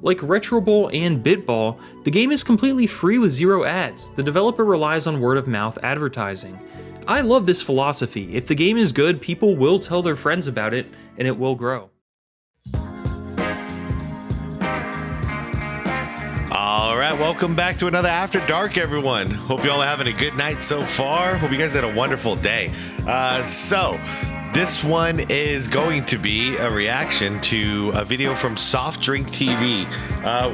Like Retro Bowl and Bitball, the game is completely free with zero ads. The developer relies on word-of-mouth advertising. I love this philosophy. If the game is good, people will tell their friends about it, and it will grow. All right, welcome back to another After Dark, everyone. Hope you all are having a good night so far. Hope you guys had a wonderful day. So this one is going to be a reaction to a video from Soft Drink TV,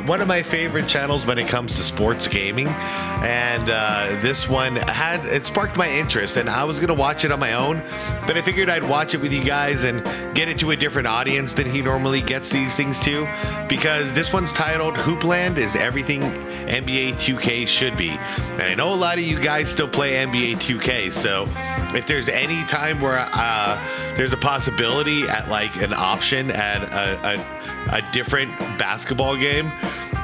one of my favorite channels when it comes to sports gaming. And this one it sparked my interest, and I was gonna watch it on my own, but I figured I'd watch it with you guys and get it to a different audience than he normally gets these things to, because this one's titled "Hoopland is Everything NBA 2K Should Be." And I know a lot of you guys still play NBA 2K, so if there's any time where there's a possibility at like an option at a different basketball game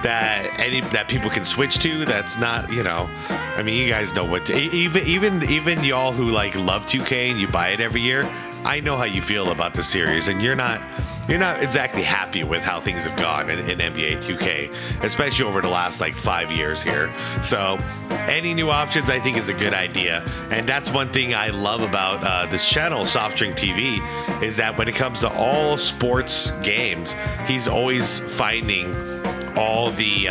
that people can switch to, that's not, I mean, you guys know what even y'all who like love 2K and you buy it every year, I know how you feel about the series, and you're not exactly happy with how things have gone in NBA 2K, especially over the last like 5 years here. So any new options I think is a good idea, and that's one thing I love about this channel, Soft Drink TV, is that when it comes to all sports games, he's always finding all the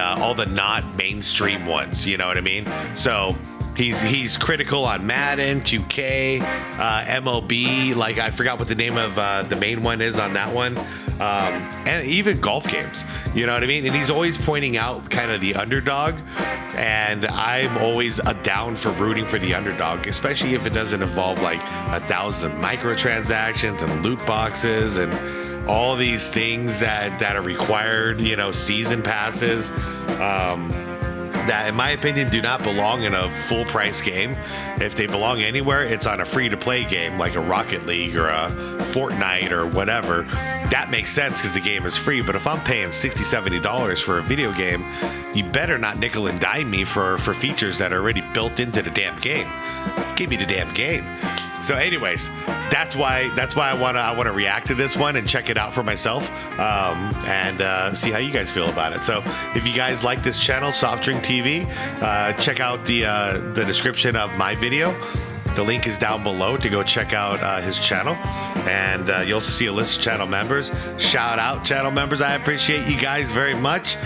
not mainstream ones, you know what I mean? So he's critical on Madden, 2K, MLB, like I forgot what the name of the main one is on that one, and even golf games, you know what I mean? And he's always pointing out kind of the underdog, and I'm always down for rooting for the underdog, especially if it doesn't involve like 1,000 microtransactions and loot boxes and all these things that are required, season passes, that in my opinion do not belong in a full price game. If they belong anywhere, it's on a free to play game like a Rocket League or a Fortnite or whatever. That makes sense because the game is free. But if I'm paying $60-$70 for a video game, you better not nickel and dime me for features that are already built into the damn game. Give me the damn game. So anyways, that's why I want to react to this one and check it out for myself, and see how you guys feel about it. So if you guys like this channel, Soft Drink TV, check out the description of my video. The link is down below to go check out his channel, and you'll see a list of channel members. Shout out channel members. I appreciate you guys very much.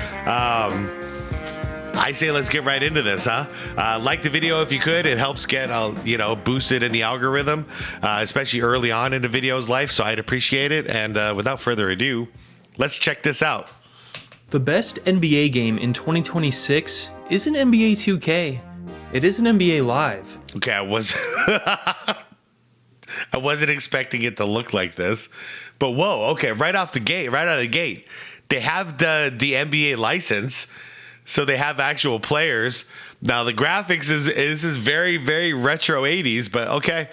I say let's get right into this, huh? Like the video if you could. It helps get boosted in the algorithm, especially early on in the video's life, so I'd appreciate it. And without further ado, let's check this out. The best NBA game in 2026 isn't NBA 2K. It isn't NBA Live. Okay, I wasn't expecting it to look like this, but whoa, okay, right out of the gate, they have the NBA license. So they have actual players. Now the graphics is very, very retro 80s, but okay.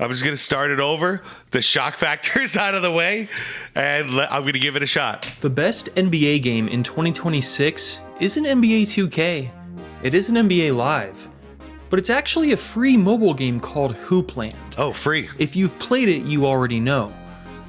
I'm just going to start it over. The shock factor is out of the way, and I'm going to give it a shot. The best NBA game in 2026 isn't NBA 2K. It isn't NBA Live. But it's actually a free mobile game called Hoopland. Oh, free. If you've played it, you already know.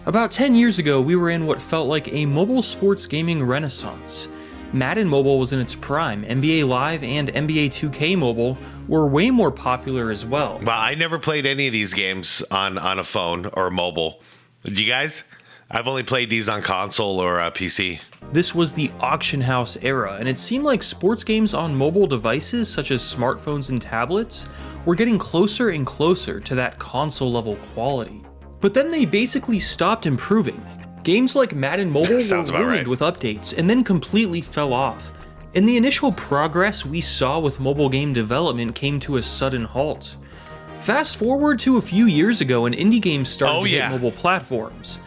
About 10 years ago, we were in what felt like a mobile sports gaming renaissance. Madden Mobile was in its prime. NBA Live and NBA 2K Mobile were way more popular as well. Well, I never played any of these games on a phone or mobile. Did you guys? I've only played these on console or PC. This was the auction house era, and it seemed like sports games on mobile devices such as smartphones and tablets were getting closer and closer to that console level quality. But then they basically stopped improving. Games like Madden Mobile were ruined with updates and then completely fell off. And the initial progress we saw with mobile game development came to a sudden halt. Fast forward to a few years ago and indie games started to hit mobile platforms.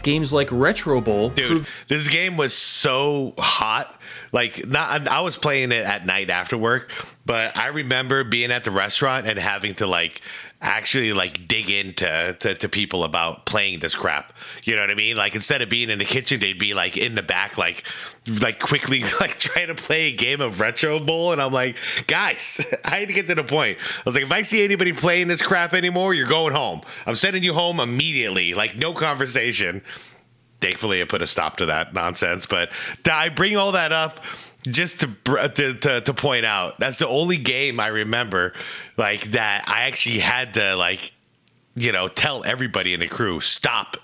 Games like Retro Bowl. Dude, this game was so hot. I was playing it at night after work, but I remember being at the restaurant and having to actually dig into people about playing this crap. You know what I mean? Instead of being in the kitchen, they'd be in the back, quickly trying to play a game of Retro Bowl. And I'm like, guys, I had to get to the point. I was like, if I see anybody playing this crap anymore, you're going home. I'm sending you home immediately. No conversation. thankfully I put a stop to that nonsense. But I bring all that up just to point out that's the only game I remember like that I actually had to like, you know, tell everybody in the crew, stop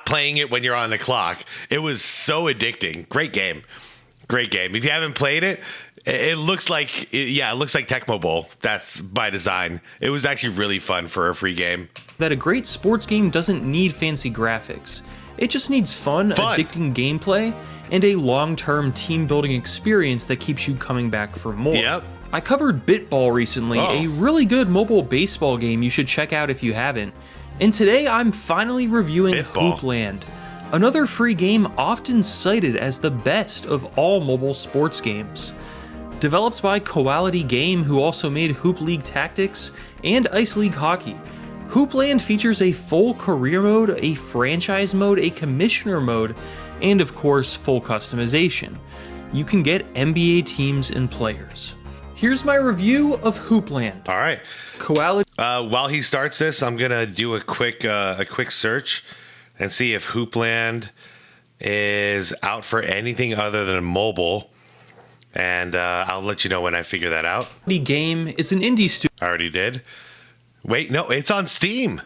playing it when you're on the clock. It was so addicting. Great game. If you haven't played it, it looks like Tecmo Bowl. That's by design. It was actually really fun for a free game. That a great sports game doesn't need fancy graphics. It just needs fun, addicting gameplay, and a long-term team-building experience that keeps you coming back for more. Yep. I covered Bitball recently, a really good mobile baseball game you should check out if you haven't. And today I'm finally reviewing Hoopland, another free game often cited as the best of all mobile sports games. Developed by Quality Game, who also made Hoop League Tactics and Ice League Hockey, Hoopland features a full career mode, a franchise mode, a commissioner mode, and of course full customization. You can get NBA teams and players. Here's my review of Hoopland. All right. Quality. While he starts this, I'm gonna do a quick search and see if Hoopland is out for anything other than mobile. And I'll let you know when I figure that out. The game is an indie studio. I already did. Wait, no, it's on Steam.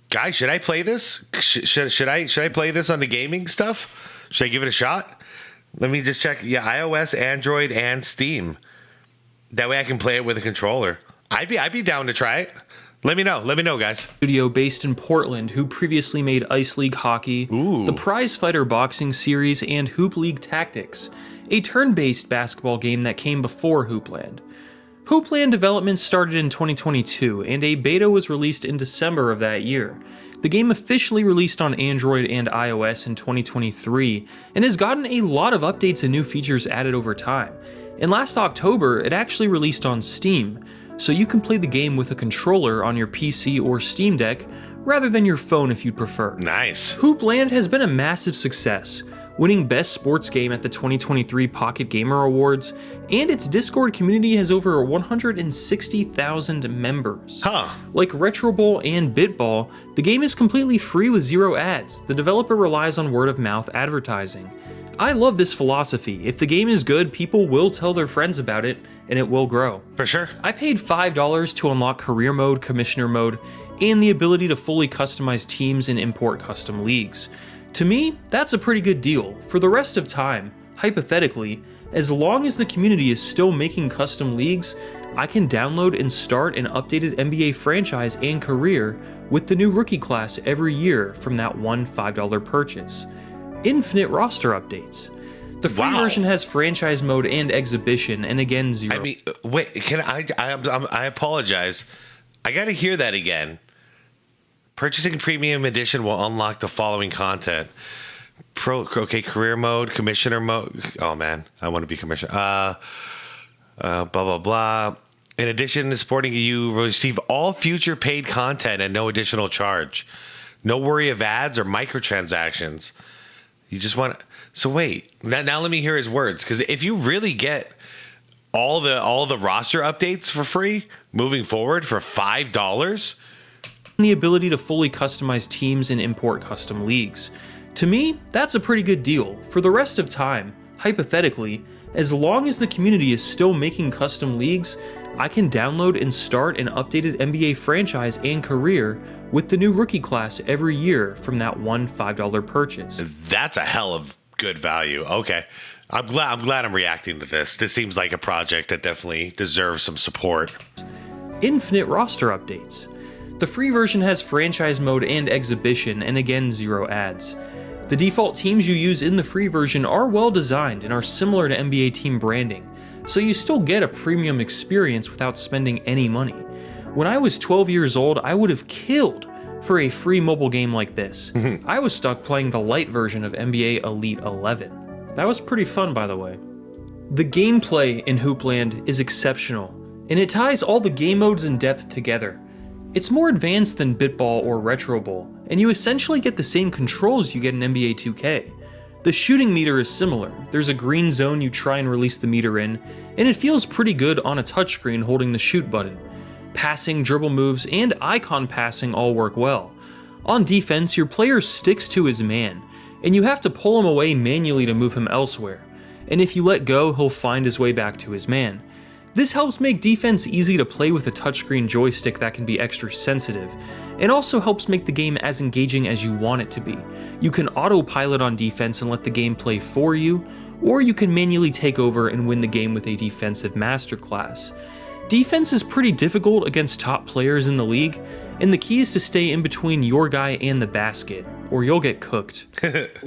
Guys, should I play this? Should I play this on the gaming stuff? Should I give it a shot? Let me just check. Yeah, iOS, Android, and Steam. That way I can play it with a controller. I'd be down to try it. Let me know, guys. Studio based in Portland, who previously made Ice League Hockey, the Prize Fighter Boxing Series, and Hoop League Tactics, a turn-based basketball game that came before Hoopland. Hoopland development started in 2022, and a beta was released in December of that year. The game officially released on Android and iOS in 2023, and has gotten a lot of updates and new features added over time. And last October, it actually released on Steam, so you can play the game with a controller on your PC or Steam Deck, rather than your phone if you'd prefer. Nice. Hoopland has been a massive success, winning Best Sports Game at the 2023 Pocket Gamer Awards, and its Discord community has over 160,000 members. Like Retro Bowl and Bitball, the game is completely free with 0 ads. The developer relies on word-of-mouth advertising. I love this philosophy. If the game is good, people will tell their friends about it, and it will grow. For sure. I paid $5 to unlock Career Mode, Commissioner Mode, and the ability to fully customize teams and import custom leagues. To me, that's a pretty good deal. For the rest of time, hypothetically, as long as the community is still making custom leagues, I can download and start an updated NBA franchise and career with the new rookie class every year from that one $5 purchase. Infinite roster updates. The free version has franchise mode and exhibition, and again 0. I mean, wait, can I apologize. I gotta hear that again. Purchasing Premium Edition will unlock the following content. Career mode, commissioner mode. Oh man, I want to be commissioner. Blah, blah, blah. In addition to supporting you, receive all future paid content at no additional charge. No worry of ads or microtransactions. You just want to... So wait, now let me hear his words. Because if you really get all the roster updates for free moving forward for $5... the ability to fully customize teams and import custom leagues. To me, that's a pretty good deal. For the rest of time, hypothetically, as long as the community is still making custom leagues, I can download and start an updated NBA franchise and career with the new rookie class every year from that one $5 purchase. That's a hell of good value. Okay. I'm glad I'm reacting to this. This seems like a project that definitely deserves some support. Infinite roster updates. The free version has franchise mode and exhibition, and again 0 ads. The default teams you use in the free version are well designed and are similar to NBA team branding, so you still get a premium experience without spending any money. When I was 12 years old, I would have killed for a free mobile game like this. I was stuck playing the light version of NBA Elite 11. That was pretty fun, by the way. The gameplay in Hoopland is exceptional, and it ties all the game modes in depth together. It's more advanced than Bitball or Retro Bowl, and you essentially get the same controls you get in NBA 2K. The shooting meter is similar. There's a green zone you try and release the meter in, and it feels pretty good on a touchscreen holding the shoot button. Passing, dribble moves, and icon passing all work well. On defense, your player sticks to his man, and you have to pull him away manually to move him elsewhere, and if you let go, he'll find his way back to his man. This helps make defense easy to play with a touchscreen joystick that can be extra sensitive, and also helps make the game as engaging as you want it to be. You can autopilot on defense and let the game play for you, or you can manually take over and win the game with a defensive masterclass. Defense is pretty difficult against top players in the league, and the key is to stay in between your guy and the basket, or you'll get cooked.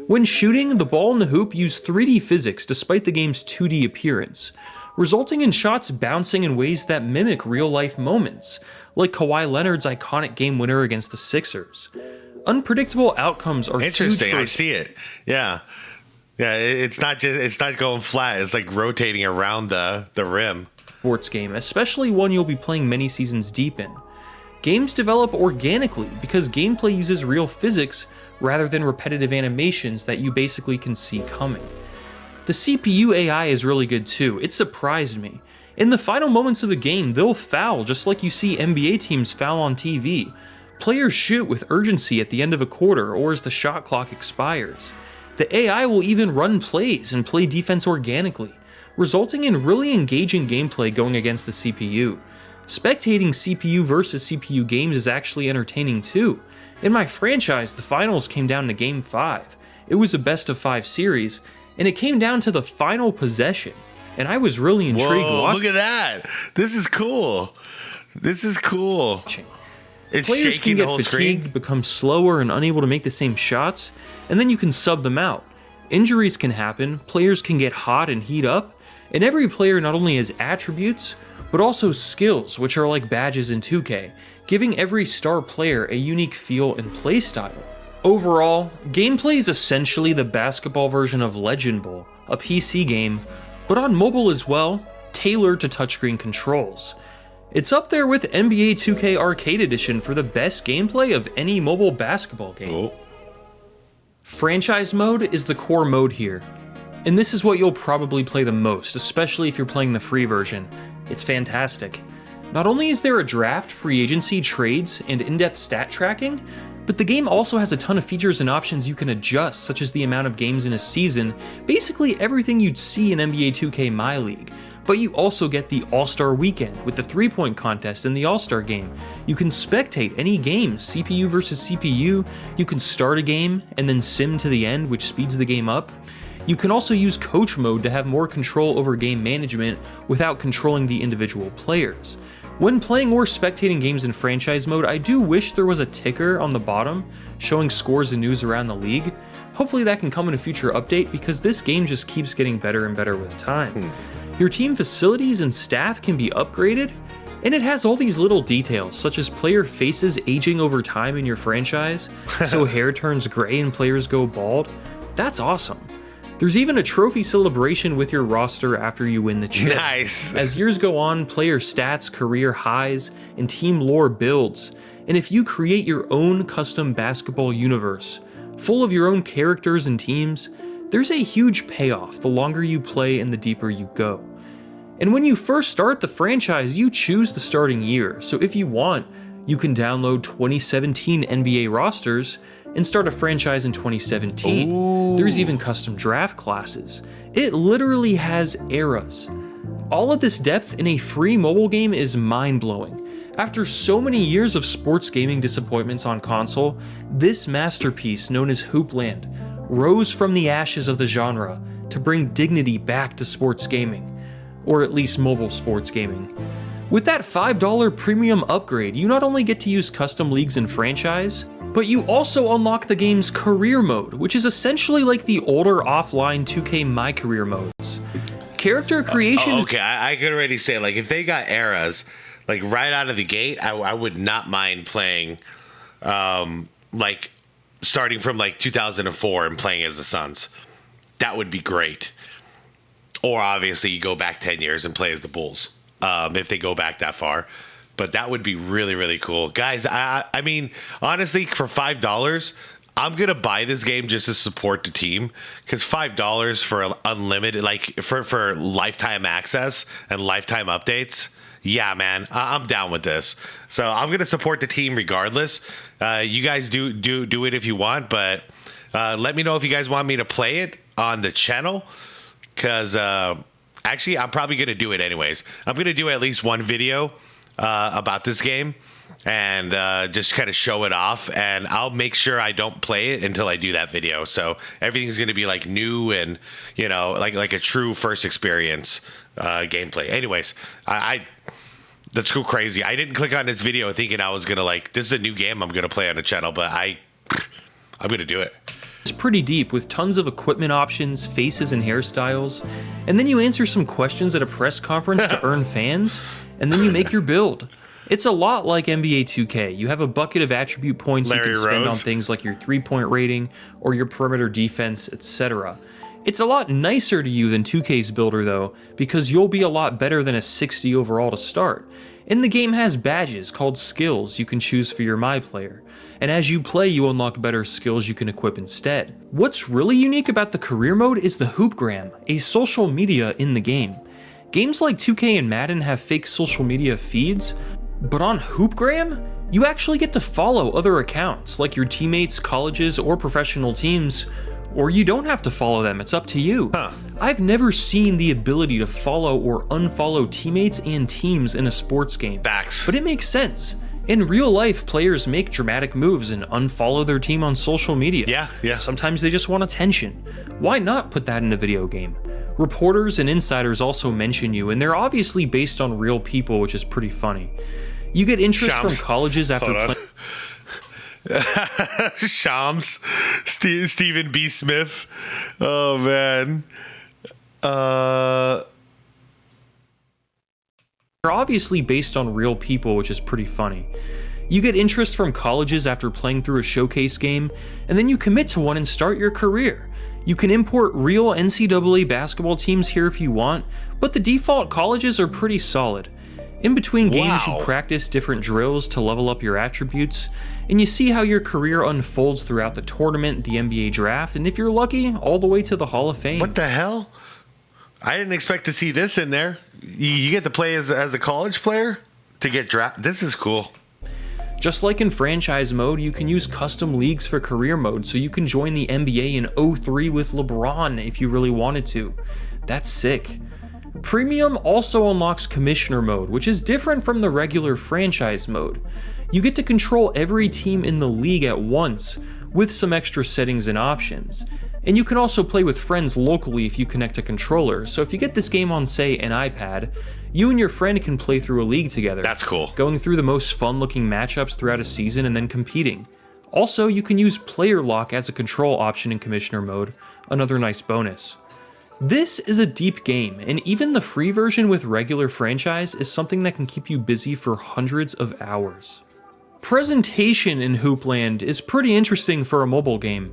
When shooting, the ball and the hoop use 3D physics despite the game's 2D appearance, resulting in shots bouncing in ways that mimic real-life moments, like Kawhi Leonard's iconic game winner against the Sixers. Unpredictable outcomes are interesting. huge. I see it. Yeah. Yeah, it's not going flat. It's like rotating around the rim. Sports game, especially one you'll be playing many seasons deep in. Games develop organically because gameplay uses real physics rather than repetitive animations that you basically can see coming. The CPU AI is really good too. It surprised me. In the final moments of the game, they'll foul just like you see NBA teams foul on TV. Players shoot with urgency at the end of a quarter or as the shot clock expires. The AI will even run plays and play defense organically, resulting in really engaging gameplay going against the CPU. Spectating CPU versus CPU games is actually entertaining too. In my franchise, the finals came down to Game 5. It was a best of 5 series, and it came down to the final possession, and I was really intrigued. Whoa, look at that. This is cool. It's Players shaking can the get whole fatigued, screen. become slower and unable to make the same shots, and then you can sub them out. Injuries can happen, players can get hot and heat up, and every player not only has attributes, but also skills, which are like badges in 2K, giving every star player a unique feel and playstyle. Overall, gameplay is essentially the basketball version of Legend Bowl, a PC game, but on mobile as well, tailored to touchscreen controls. It's up there with NBA 2K Arcade Edition for the best gameplay of any mobile basketball game. Oh. Franchise mode is the core mode here, and this is what you'll probably play the most, especially if you're playing the free version. It's fantastic. Not only is there a draft, free agency, trades, and in-depth stat tracking, but the game also has a ton of features and options you can adjust, such as the amount of games in a season, basically everything you'd see in NBA 2K My League. But you also get the All-Star Weekend with the 3-point contest in the All-Star game. You can spectate any game, CPU versus CPU, you can start a game and then sim to the end, which speeds the game up. You can also use coach mode to have more control over game management without controlling the individual players. When playing or spectating games in franchise mode, I do wish there was a ticker on the bottom showing scores and news around the league. Hopefully that can come in a future update because this game just keeps getting better and better with time. Your team facilities and staff can be upgraded, and it has all these little details, such as player faces aging over time in your franchise, so hair turns gray and players go bald. That's awesome. There's even a trophy celebration with your roster after you win the chip. Nice. As years go on, player stats, career highs, and team lore builds, and if you create your own custom basketball universe, full of your own characters and teams, there's a huge payoff the longer you play and the deeper you go. And when you first start the franchise, you choose the starting year, so if you want, you can download 2017 NBA rosters and start a franchise in 2017. Ooh. There's even custom draft classes. It literally has eras. All of this depth in a free mobile game is mind-blowing. After so many years of sports gaming disappointments on console, this masterpiece known as Hoopland rose from the ashes of the genre to bring dignity back to sports gaming, or at least mobile sports gaming. With that $5 premium upgrade, you not only get to use custom leagues and franchise, but you also unlock the game's career mode, which is essentially like the older offline 2K My Career modes. Character creation. Okay, I could already say, like, if they got eras, like right out of the gate, I would not mind playing, like, starting from like 2004 and playing as the Suns. That would be great. Or obviously you go back 10 years and play as the Bulls, if they go back that far. But that would be really, really cool. Guys, I mean, honestly, for $5, I'm going to buy this game just to support the team. Because $5 for unlimited, like for lifetime access and lifetime updates, yeah, man, I'm down with this. So I'm going to support the team regardless. You guys do it if you want, but Let me know if you guys want me to play it on the channel, because actually I'm probably going to do it anyways. I'm going to do at least one video about this game and just kind of show it off, and I'll make sure I don't play it until I do that video. So everything's going to be like new and, you know, like a true first experience gameplay. Anyways, let's go crazy. I didn't click on this video thinking I was going to like, this is a new game I'm going to play on the channel, but I'm going to do it. It's pretty deep with tons of equipment options, faces, and hairstyles. And then you answer some questions at a press conference to earn fans, and then you make your build. It's a lot like NBA 2K. You have a bucket of attribute points you can spend on things like your 3-point rating or your perimeter defense, etc. It's a lot nicer to you than 2K's builder though, because you'll be a lot better than a 60 overall to start. And the game has badges called skills you can choose for your My player. And as you play, you unlock better skills you can equip instead. What's really unique about the career mode is the Hoopgram, a social media in the game. Games like 2K and Madden have fake social media feeds, but on Hoopgram, you actually get to follow other accounts, like your teammates, colleges, or professional teams, or you don't have to follow them, it's up to you. I've never seen the ability to follow or unfollow teammates and teams in a sports game. Facts. But it makes sense. In real life, players make dramatic moves and unfollow their team on social media. Yeah. Sometimes they just want attention. Why not put that in a video game? Reporters and insiders also mention you, and they're obviously based on real people, which is pretty funny. You get interest from colleges after playing. Shams, Stephen B. Smith. Oh man. They're obviously based on real people, which is pretty funny. You get interest from colleges after playing through a showcase game, and then you commit to one and start your career. You can import real NCAA basketball teams here if you want, but the default colleges are pretty solid. In between games, you practice different drills to level up your attributes, and you see how your career unfolds throughout the tournament, the NBA draft, and if you're lucky, all the way to the Hall of Fame. What the hell? I didn't expect to see this in there. You get to play as a college player to get drafted. This is cool. Just like in franchise mode, you can use custom leagues for career mode, so you can join the NBA in 03 with LeBron if you really wanted to. That's sick. Premium also unlocks Commissioner mode, which is different from the regular franchise mode. You get to control every team in the league at once, with some extra settings and options. And you can also play with friends locally if you connect a controller, so if you get this game on, say, an iPad, you and your friend can play through a league together. That's cool. Going through the most fun-looking matchups throughout a season and then competing. Also, you can use player lock as a control option in Commissioner mode, another nice bonus. This is a deep game, and even the free version with regular franchise is something that can keep you busy for hundreds of hours. Presentation in Hoopland is pretty interesting for a mobile game.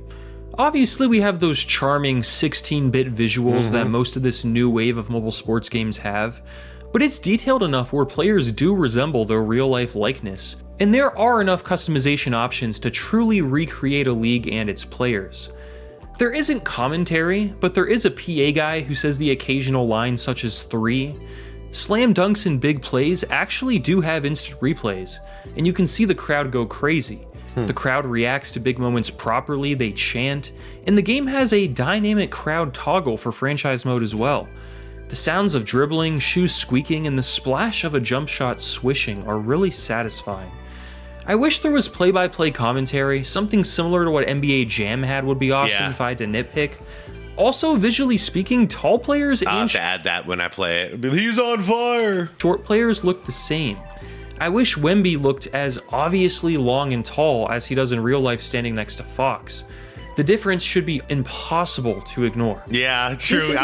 Obviously, we have those charming 16-bit visuals that most of this new wave of mobile sports games have, but it's detailed enough where players do resemble their real-life likeness, and there are enough customization options to truly recreate a league and its players. There isn't commentary, but there is a PA guy who says the occasional line such as 3. Slam dunks and big plays actually do have instant replays, and you can see the crowd go crazy. The crowd reacts to big moments properly, they chant, and the game has a dynamic crowd toggle for franchise mode as well. The sounds of dribbling, shoes squeaking, and the splash of a jump shot swishing are really satisfying. I wish there was play-by-play commentary, something similar to what NBA Jam had would be awesome if I had to nitpick. Also, visually speaking, tall players I'll and have to add that when I play it. He's on fire! Short players look the same. I wish Wemby looked as obviously long and tall as he does in real life standing next to Fox. The difference should be impossible to ignore. Yeah, true.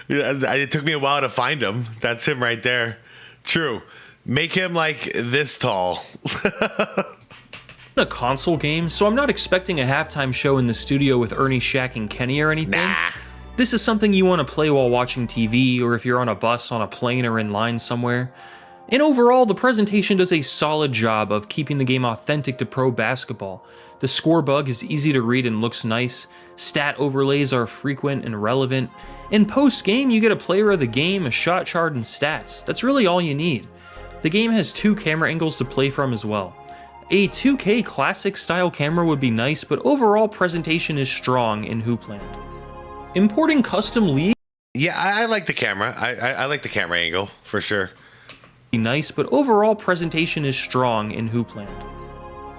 It took me a while to find him. That's him right there. True. Make him like this tall. A console game, so I'm not expecting a halftime show in the studio with Ernie, Shaq, and Kenny or anything. Nah. This is something you want to play while watching TV, or if you're on a bus, on a plane, or in line somewhere. And overall, the presentation does a solid job of keeping the game authentic to pro basketball. The score bug is easy to read and looks nice, stat overlays are frequent and relevant, and post-game you get a player of the game, a shot chart, and stats. That's really all you need. The game has 2 camera angles to play from as well. A 2K classic style camera would be nice, but overall presentation is strong in Hoopland. Importing custom leagues. Yeah, I like the camera. I like the camera angle for sure. Be nice, but overall presentation is strong in Hoopland.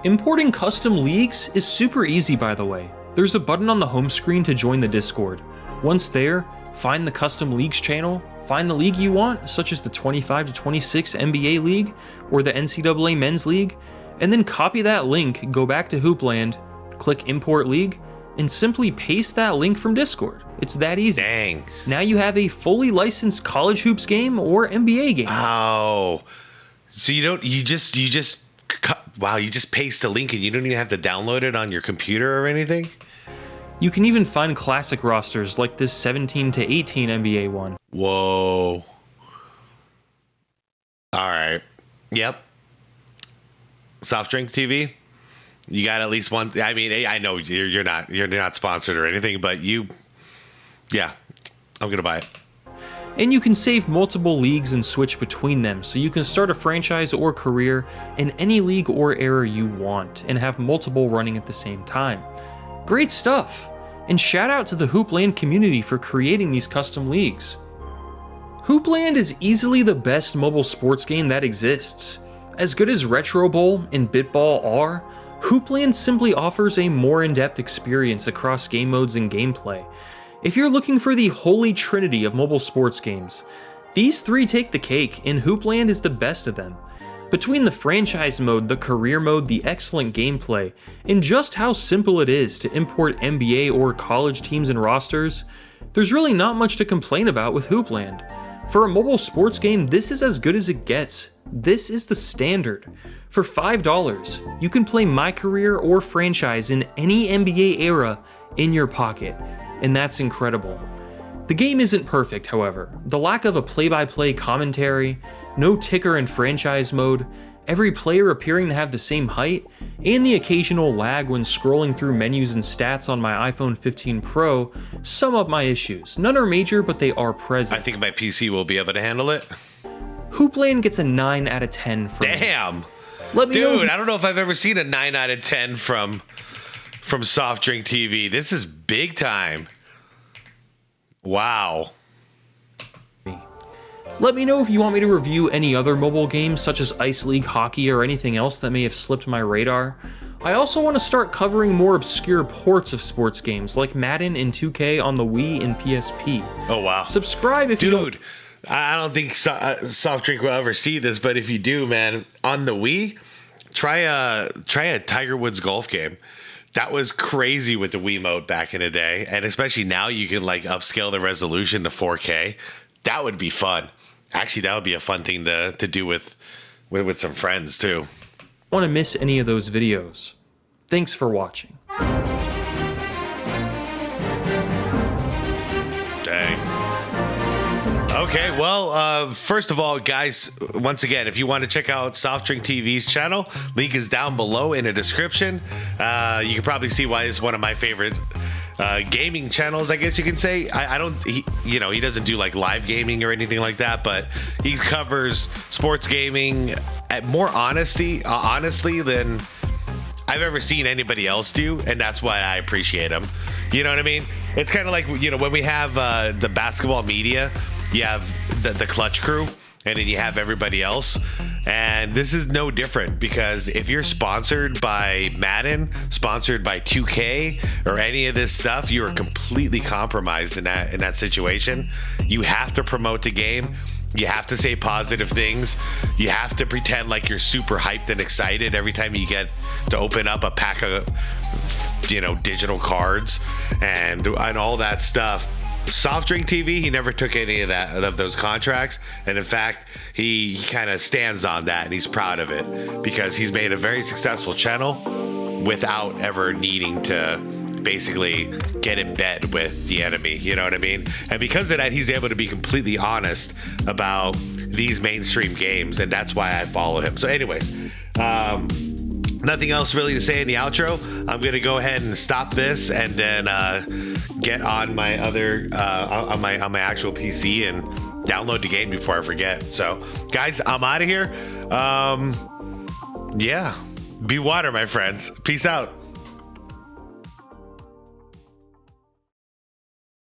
Importing custom leagues is super easy, by the way. There's a button on the home screen to join the Discord. Once there, find the custom leagues channel, find the league you want, such as the 25 to 26 NBA league or the NCAA men's league, and then copy that link, go back to Hoopland, click import league, and simply paste that link from Discord. It's that easy. Dang. Now you have a fully licensed college hoops game or NBA game. Oh, so you just paste the link and you don't even have to download it on your computer or anything? You can even find classic rosters like this 17 to 18 NBA one. Whoa. All right. Yep. Soft drink TV. You got at least one. I mean, I know you're not sponsored or anything, but yeah, I'm gonna buy it. And you can save multiple leagues and switch between them, so you can start a franchise or career in any league or era you want and have multiple running at the same time. Great stuff! And shout out to the Hoopland community for creating these custom leagues. Hoopland is easily the best mobile sports game that exists. As good as Retro Bowl and Bitball are, Hoopland simply offers a more in-depth experience across game modes and gameplay. If you're looking for the holy trinity of mobile sports games, these three take the cake, and Hoopland is the best of them. Between the franchise mode, the career mode, the excellent gameplay, and just how simple it is to import NBA or college teams and rosters, there's really not much to complain about with Hoopland. For a mobile sports game, this is as good as it gets. This is the standard. For $5, you can play my career or franchise in any NBA era in your pocket, and that's incredible. The game isn't perfect, however. The lack of a play-by-play commentary, no ticker in franchise mode, every player appearing to have the same height, and the occasional lag when scrolling through menus and stats on my iPhone 15 Pro sum up my issues. None are major, but they are present. I think my PC will be able to handle it. Hoopland gets a 9 out of 10 from me. Damn! Let me know Dude, I don't know if I've ever seen a 9 out of 10 from Soft Drink TV. This is big time. Wow. Let me know if you want me to review any other mobile games such as Ice League Hockey or anything else that may have slipped my radar. I also want to start covering more obscure ports of sports games like Madden and 2K on the Wii and PSP. Oh, wow. Subscribe if you don't... Dude, I don't think Soft Drink will ever see this, but if you do, man, on the Wii, try a Tiger Woods golf game. That was crazy with the Wiimote back in the day, and especially now you can like upscale the resolution to 4K. That would be fun. Actually, that would be a fun thing to do with some friends too. Want to miss any of those videos? Thanks for watching. Dang. Okay, well, first of all, guys, once again, if you want to check out Soft Drink TV's channel, link is down below in the description. You can probably see why it's one of my favorite gaming channels, I guess you can say. He doesn't do like live gaming or anything like that, but he covers sports gaming at more honestly than I've ever seen anybody else do, and that's why I appreciate him. You know what I mean? It's kind of like, when we have the basketball media, you have the Clutch crew, and then you have everybody else. And this is no different, because if you're sponsored by Madden, sponsored by 2K, or any of this stuff, you are completely compromised in that situation. You have to promote the game. You have to say positive things. You have to pretend like you're super hyped and excited every time you get to open up a pack of, digital cards and all that stuff. Soft Drink TV, he never took any of those contracts, and in fact, he kind of stands on that, and he's proud of it because he's made a very successful channel without ever needing to basically get in bed with the enemy. You know what I mean? And because of that, he's able to be completely honest about these mainstream games, and that's why I follow him. So, anyways, nothing else really to say in the outro. I'm gonna go ahead and stop this and then get on my other on my actual PC and download the game before I forget. So, guys, I'm out of here. Yeah, Be water, my friends. Peace out.